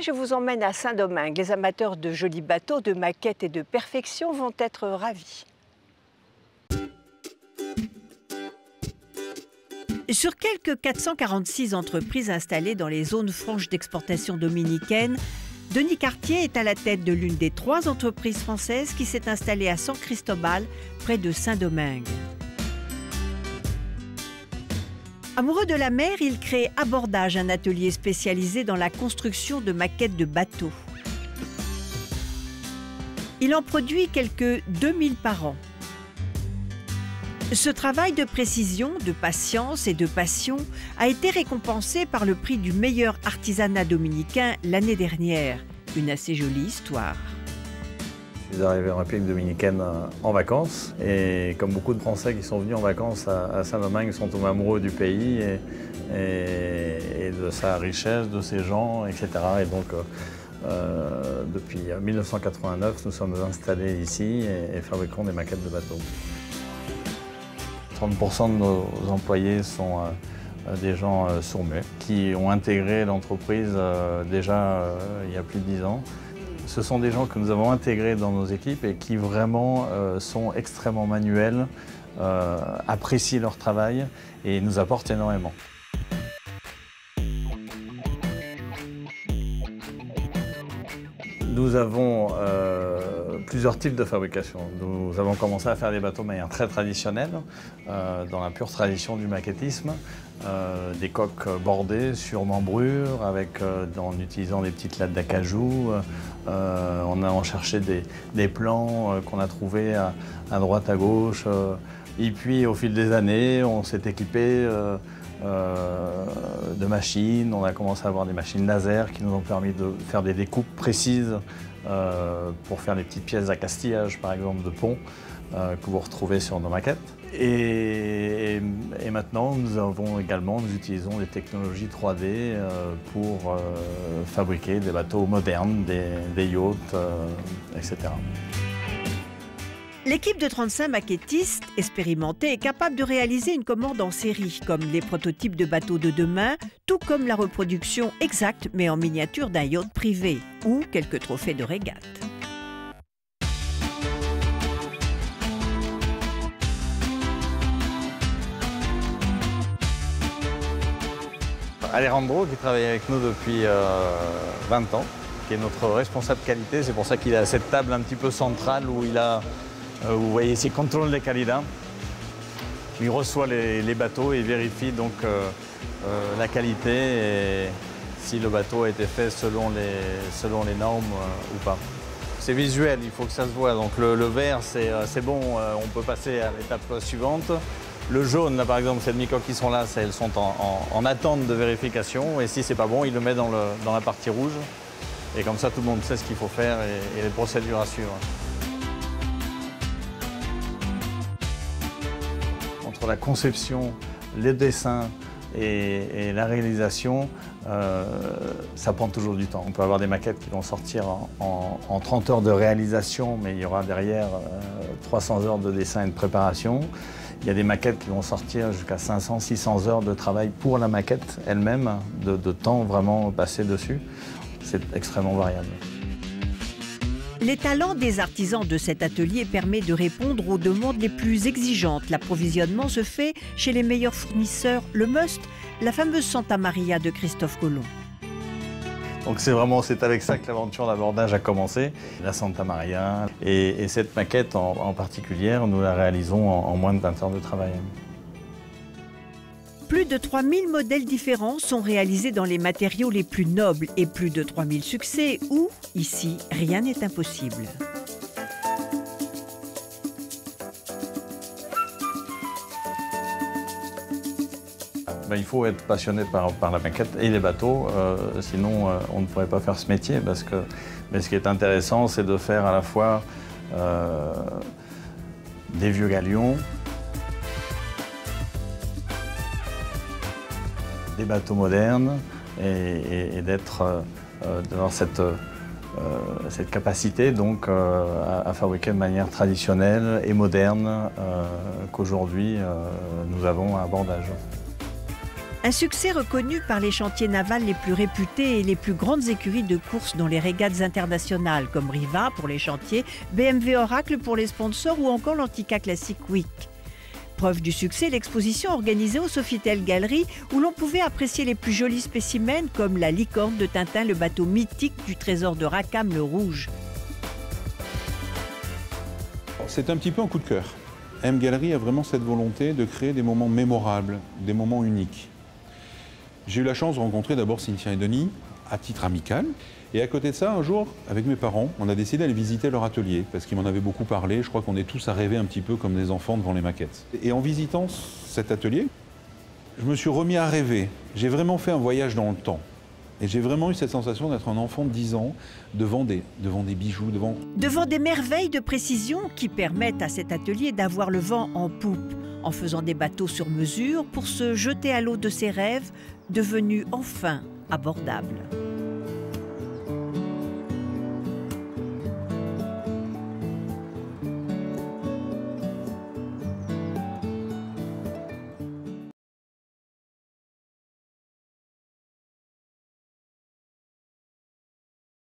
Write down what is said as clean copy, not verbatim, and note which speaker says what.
Speaker 1: Je vous emmène à Saint-Domingue. Les amateurs de jolis bateaux, de maquettes et de perfection vont être ravis. Sur quelques 446 entreprises installées dans les zones franches d'exportation dominicaine, Denis Cartier est à la tête de l'une des 3 entreprises françaises qui s'est installée à San Cristobal, près de Saint-Domingue. Amoureux de la mer, il crée Abordage, un atelier spécialisé dans la construction de maquettes de bateaux. Il en produit quelques 2000 par an. Ce travail de précision, de patience et de passion a été récompensé par le prix du meilleur artisanat dominicain l'année dernière. Une assez jolie histoire.
Speaker 2: Je suis arrivé en République dominicaine en vacances et comme beaucoup de Français qui sont venus en vacances à Saint-Domingue, ils sont tombés amoureux du pays et de sa richesse, de ses gens, etc. Et donc depuis 1989, nous sommes installés ici et fabriquons des maquettes de bateaux. 30% de nos employés sont des gens sourds-muets qui ont intégré l'entreprise déjà il y a plus de 10 ans. Ce sont des gens que nous avons intégrés dans nos équipes et qui vraiment sont extrêmement manuels, apprécient leur travail et nous apportent énormément. Nous avons plusieurs types de fabrication. Nous avons commencé à faire des bateaux de manière très traditionnelle, dans la pure tradition du maquettisme. Des coques bordées sur membrure, en utilisant des petites lattes d'acajou. On a cherché des plans qu'on a trouvés à droite, à gauche. Et puis au fil des années, on s'est équipé de machines. On a commencé à avoir des machines laser qui nous ont permis de faire des découpes précises pour faire des petites pièces d'accastillage, par exemple, de pont, que vous retrouvez sur nos maquettes. Et maintenant, nous utilisons des technologies 3D pour fabriquer des bateaux modernes, des yachts, etc.
Speaker 1: L'équipe de 35 maquettistes expérimentés est capable de réaliser une commande en série, comme les prototypes de bateaux de demain, tout comme la reproduction exacte mais en miniature d'un yacht privé ou quelques trophées de régate.
Speaker 2: Alejandro, qui travaille avec nous depuis 20 ans, qui est notre responsable qualité. C'est pour ça qu'il est à cette table un petit peu centrale où il a, vous voyez, ses contrôles de qualité. Il reçoit les bateaux et vérifie donc la qualité et si le bateau a été fait selon les normes ou pas. C'est visuel, il faut que ça se voit. Donc le vert, c'est bon, on peut passer à l'étape suivante. Le jaune, là par exemple, ces demi-coques qui sont là, elles sont en attente de vérification. Et si c'est pas bon, il le met dans la partie rouge. Et comme ça, tout le monde sait ce qu'il faut faire et les procédures à suivre. Entre la conception, les dessins et la réalisation, ça prend toujours du temps. On peut avoir des maquettes qui vont sortir en 30 heures de réalisation, mais il y aura derrière 300 heures de dessin et de préparation. Il y a des maquettes qui vont sortir jusqu'à 500-600 heures de travail pour la maquette elle-même, de temps vraiment passé dessus. C'est extrêmement variable.
Speaker 1: Les talents des artisans de cet atelier permettent de répondre aux demandes les plus exigeantes. L'approvisionnement se fait chez les meilleurs fournisseurs. Le must, la fameuse Santa Maria de Christophe Colomb.
Speaker 2: Donc c'est avec ça que l'aventure d'Abordage a commencé, la Santa Maria. Et cette maquette en particulier, nous la réalisons en moins de 20 heures de travail.
Speaker 1: Plus de 3000 modèles différents sont réalisés dans les matériaux les plus nobles et plus de 3000 succès où, ici, rien n'est impossible.
Speaker 2: Il faut être passionné par la maquette et les bateaux, sinon on ne pourrait pas faire ce métier. Mais ce qui est intéressant, c'est de faire à la fois des vieux galions, des bateaux modernes et d'avoir cette capacité donc, à fabriquer de manière traditionnelle et moderne qu'aujourd'hui nous avons à Abordage.
Speaker 1: Un succès reconnu par les chantiers navals les plus réputés et les plus grandes écuries de course dans les régates internationales, comme Riva pour les chantiers, BMW Oracle pour les sponsors ou encore l'Antica Classic Week. Preuve du succès, l'exposition organisée au Sofitel Gallery, où l'on pouvait apprécier les plus jolis spécimens comme la licorne de Tintin, le bateau mythique du trésor de Rackham le Rouge.
Speaker 3: C'est un petit peu un coup de cœur. M Gallery a vraiment cette volonté de créer des moments mémorables, des moments uniques. J'ai eu la chance de rencontrer d'abord Cynthia et Denis à titre amical. Et à côté de ça, un jour, avec mes parents, on a décidé d'aller visiter leur atelier parce qu'ils m'en avaient beaucoup parlé. Je crois qu'on est tous à rêver un petit peu comme des enfants devant les maquettes. Et en visitant cet atelier, je me suis remis à rêver. J'ai vraiment fait un voyage dans le temps. Et j'ai vraiment eu cette sensation d'être un enfant de 10 ans devant des bijoux,
Speaker 1: devant des merveilles de précision qui permettent à cet atelier d'avoir le vent en poupe, en faisant des bateaux sur mesure pour se jeter à l'eau de ses rêves, devenus enfin abordables.